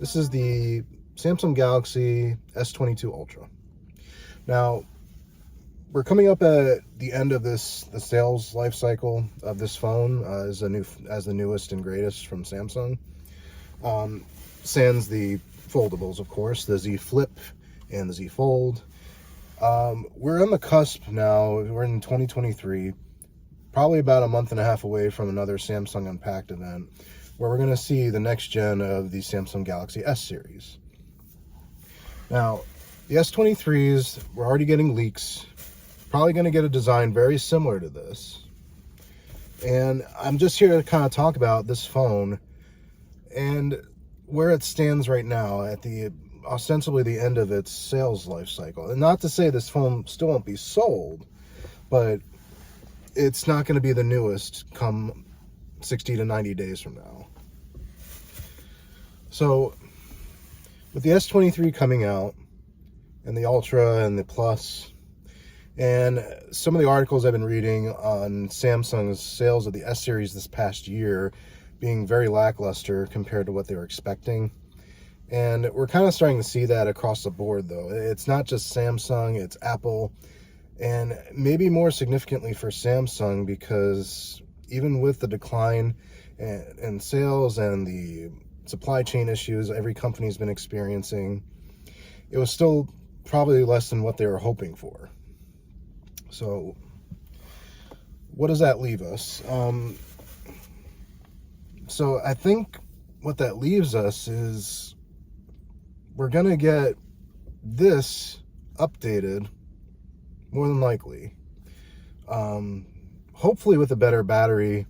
This is the Samsung Galaxy S22 Ultra. Now, we're coming up at the end of the sales life cycle of this phone as the newest and greatest from Samsung. Sans the foldables, of course, the Z Flip and the Z Fold. We're on the cusp now. We're in 2023, probably about a month and a half away from another Samsung Unpacked event, where we're going to see the next gen of the Samsung Galaxy S series. Now, the S23s, we're already getting leaks, probably going to get a design very similar to this. And I'm just here to kind of talk about this phone and where it stands right now at the ostensibly the end of its sales life cycle. And not to say this phone still won't be sold, but it's not going to be the newest come 60 to 90 days from now. So with the S23 coming out and the Ultra and the Plus, and some of the articles I've been reading on Samsung's sales of the S series this past year being very lackluster compared to what they were expecting. And we're kind of starting to see that across the board, though. It's not just Samsung, it's Apple, and maybe more significantly for Samsung, because even with the decline in sales and the supply chain issues every company's been experiencing, it was still probably less than what they were hoping for. So what does that leave us? So I think what that leaves us is we're going to get this updated, more than likely. Hopefully with a better battery,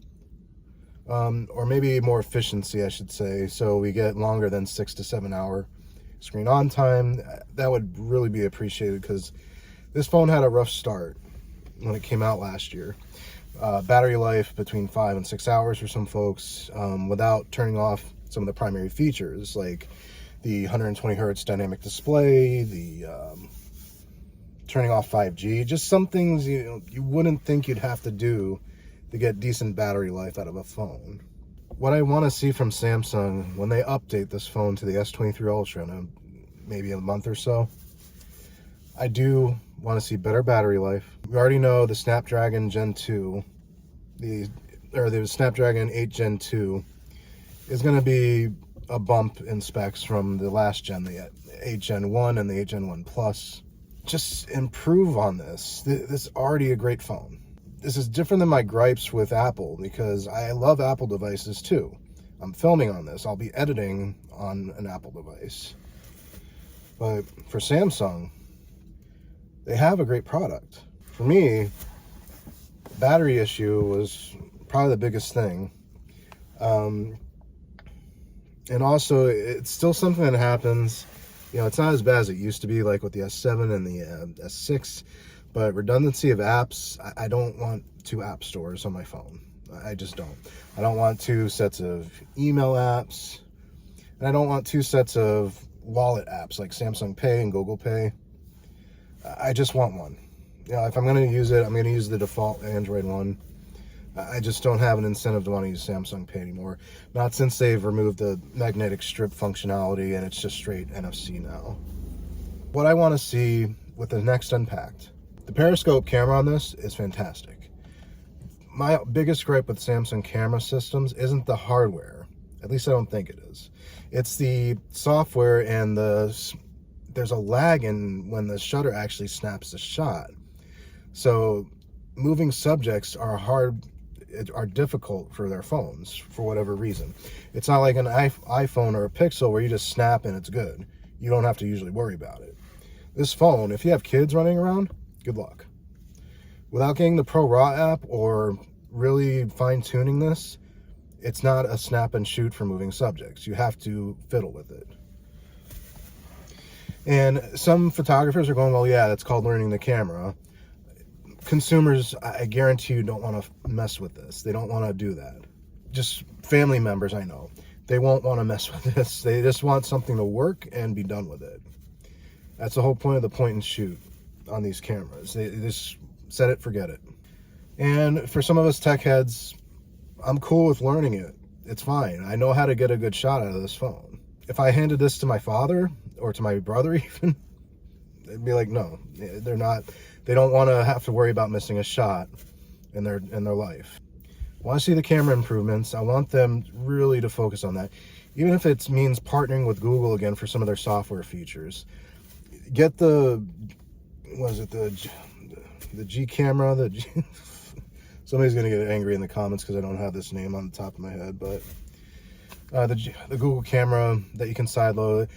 or maybe more efficiency, I should say, so we get longer than 6 to 7 hour screen on time. That would really be appreciated, because this phone had a rough start when it came out last year. Battery life between 5 and 6 hours for some folks, without turning off some of the primary features like the 120 hertz dynamic display, the turning off 5G, just some things you wouldn't think you'd have to do to get decent battery life out of a phone. What I want to see from Samsung when they update this phone to the S23 Ultra in maybe a month or so, I do want to see better battery life. We already know the Snapdragon Gen 2, the Snapdragon 8 Gen 2 is going to be a bump in specs from the last gen, the 8 Gen 1 and the 8 Gen 1 Plus. Just improve on this. This is already a great phone. This is different than my gripes with Apple, because I love Apple devices too. I'm filming on this. I'll be editing on an Apple device. But for Samsung, they have a great product. For me, the battery issue was probably the biggest thing. And also, it's still something that happens. You know, it's not as bad as it used to be, like with the S7 and the S6, but redundancy of apps, I don't want 2 app stores on my phone. I just don't. I don't want 2 sets of email apps, and I don't want 2 sets of wallet apps like Samsung Pay and Google Pay. I just want one. You know, if I'm going to use it, I'm going to use the default Android one. I just don't have an incentive to want to use Samsung Pay anymore. Not since they've removed the magnetic strip functionality and it's just straight NFC now. What I want to see with the next Unpacked, the periscope camera on this is fantastic. My biggest gripe with Samsung camera systems isn't the hardware. At least I don't think it is. It's the software, and there's a lag in when the shutter actually snaps the shot. So moving subjects are difficult for their phones for whatever reason. It's not like an iPhone or a Pixel where you just snap and it's good. You don't have to usually worry about it. This phone, if you have kids running around, good luck. Without getting the Pro Raw app or really fine-tuning this, it's not a snap and shoot for moving subjects. You have to fiddle with it. And some photographers are going, well, yeah, that's called learning the camera. Consumers, I guarantee you, don't want to mess with this. They don't want to do that. Just family members, I know. They won't want to mess with this. They just want something to work and be done with it. That's the whole point of the point and shoot on these cameras. They just set it, forget it. And for some of us tech heads, I'm cool with learning it. It's fine. I know how to get a good shot out of this phone. if I handed this to my father or to my brother even, they'd be like, no, they're not, they don't want to have to worry about missing a shot in their life. I want to see the camera improvements. I want them really to focus on that. Even if it means partnering with Google again for some of their software features. Get the, what is it, the G camera, somebody's going to get angry in the comments because I don't have this name on the top of my head, but the Google camera that you can sideload.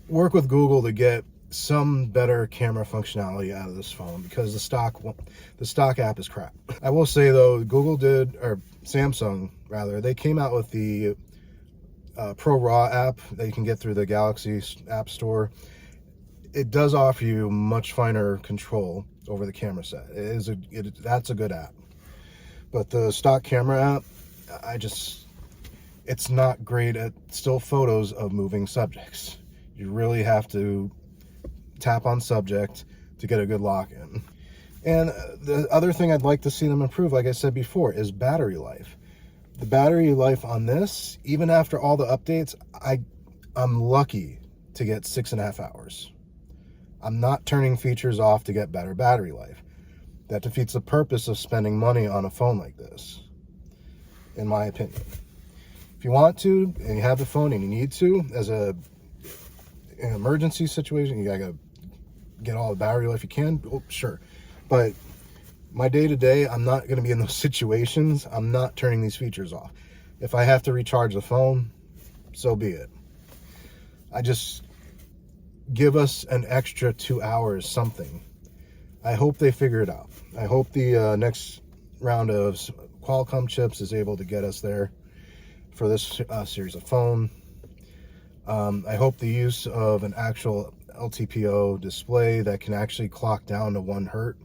Work with Google to get some better camera functionality out of this phone, because the stock app is crap. I will say though, Samsung rather, they came out with the Pro RAW app that you can get through the Galaxy App Store. It does offer you much finer control over the camera set. That's a good app. But the stock camera app, it's not great at still photos of moving subjects. You really have to tap on subject to get a good lock in. And the other thing I'd like to see them improve, like I said before, is battery life. The battery life on this, even after all the updates, I'm lucky to get 6.5 hours. I'm not turning features off to get better battery life. That defeats the purpose of spending money on a phone like this, in my opinion. If you want to, and you have the phone and you need to, as an emergency situation, you gotta get all the battery life you can, oh, sure. But my day-to-day, I'm not going to be in those situations. I'm not turning these features off. If I have to recharge the phone, so be it. I just give us an extra 2 hours, something. I hope they figure it out. I hope the next round of Qualcomm chips is able to get us there for this series of phone. I hope the use of an actual LTPO display that can actually clock down to 1 hertz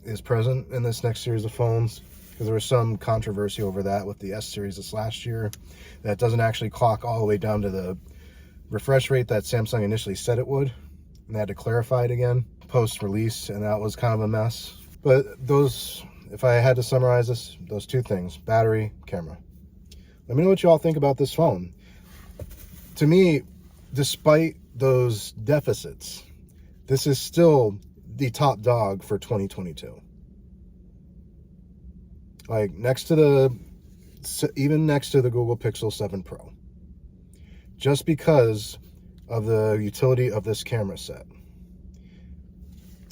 is present in this next series of phones, because there was some controversy over that with the S series this last year, that doesn't actually clock all the way down to the refresh rate that Samsung initially said it would, and they had to clarify it again post-release, and that was kind of a mess. But those, if I had to summarize this, those two things, battery, camera. Let me know what you all think about this phone. To me, despite those deficits, this is still the top dog for 2022. Like even next to the Google Pixel 7 Pro. Just because of the utility of this camera set.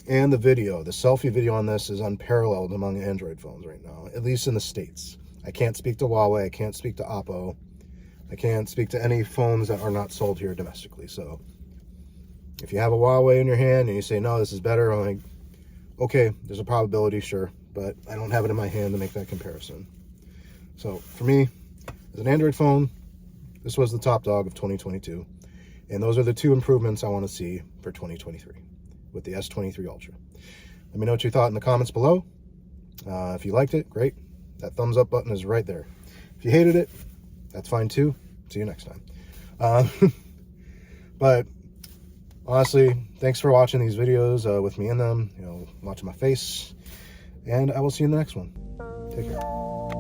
And the video, the selfie video on this is unparalleled among Android phones right now, at least in the States. I can't speak to Huawei, I can't speak to Oppo, I can't speak to any phones that are not sold here domestically. So if you have a Huawei in your hand and you say, no, this is better, I'm like, okay, there's a probability, sure, but I don't have it in my hand to make that comparison. So for me, as an Android phone, this was the top dog of 2022. And those are the two improvements I want to see for 2023 with the S23 Ultra. Let me know what you thought in the comments below. If you liked it, great. That thumbs up button is right there. If you hated it, that's fine too. See you next time. But honestly, thanks for watching these videos with me in them, watching my face, and I will see you in the next one. Take care.